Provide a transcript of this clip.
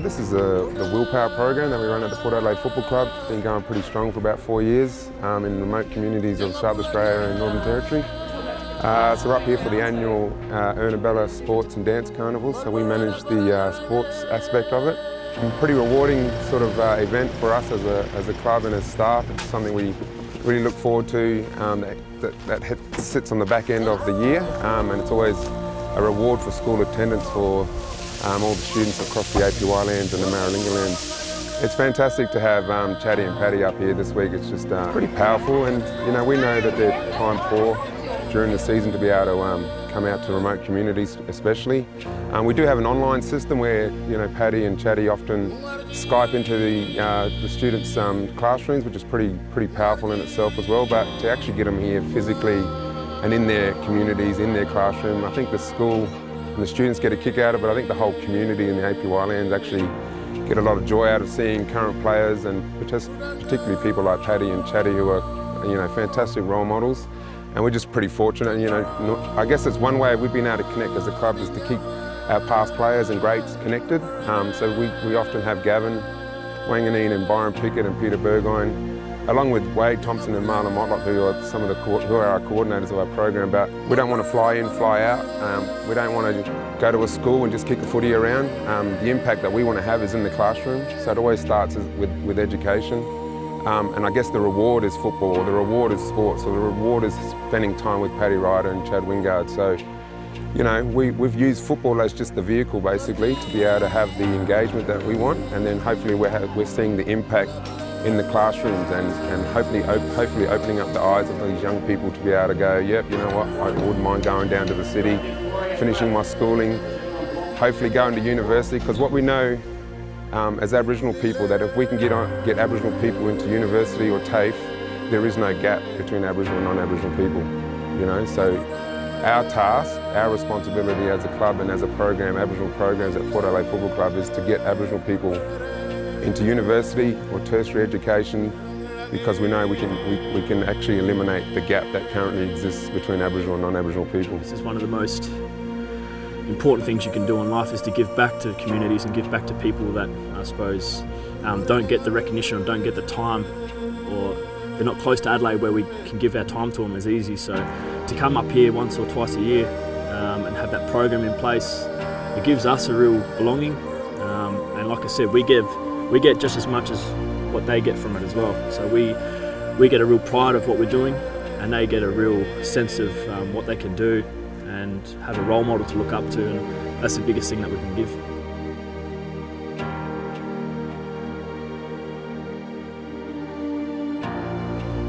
This is the Willpower program that we run at the Port Adelaide Football Club. It's been going pretty strong for about 4 years in remote communities of South Australia and Northern Territory. So we're up here for the annual Ernabella Sports and Dance Carnival, so we manage the sports aspect of it. Pretty rewarding sort of event for us as a club and as staff. It's something we really look forward to that sits on the back end of the year, and it's always a reward for school attendance for all the students across the APY Lands and the Maralinga Lands. It's fantastic to have Chatty and Paddy up here this week. It's just pretty powerful, and we know that they're time poor during the season to be able to come out to remote communities especially. We do have an online system where Paddy and Chatty often Skype into the students' classrooms, which is pretty powerful in itself as well, but to actually get them here physically and in their communities, in their classroom, I think the school and the students get a kick out of it, but I think the whole community in the APY Lands actually get a lot of joy out of seeing current players, and particularly people like Paddy and Chatty, who are fantastic role models. And we're just pretty fortunate. I guess it's one way we've been able to connect as a club, is to keep our past players and greats connected. So we often have Gavin Wanganeen and Byron Pickett and Peter Burgoyne, along with Wade Thompson and Marlon Motlop, who are our coordinators of our program. But we don't want to fly in, fly out. We don't want to go to a school and just kick a footy around. The impact that we want to have is in the classroom. So it always starts with education. And I guess the reward is football, the reward is sport. So the reward is spending time with Paddy Ryder and Chad Wingard. So, we've used football as just the vehicle basically to be able to have the engagement that we want, and then hopefully we're seeing the impact in the classrooms and hopefully opening up the eyes of these young people to be able to go, yep, you know what, I wouldn't mind going down to the city, finishing my schooling, hopefully going to university, because what we know as Aboriginal people, that if we can get Aboriginal people into university or TAFE, there is no gap between Aboriginal and non-Aboriginal people, So our task, our responsibility as a club and as a program, Aboriginal programs at Port Adelaide Football Club, is to get Aboriginal people into university or tertiary education, because we know we can actually eliminate the gap that currently exists between Aboriginal and non-Aboriginal people. This is one of the most important things you can do in life, is to give back to communities and give back to people that I suppose don't get the recognition or don't get the time, or they're not close to Adelaide where we can give our time to them as easy. So to come up here once or twice a year and have that program in place, it gives us a real belonging, and like I said, we get just as much as what they get from it as well. So we get a real pride of what we're doing, and they get a real sense of what they can do and have a role model to look up to, and that's the biggest thing that we can give.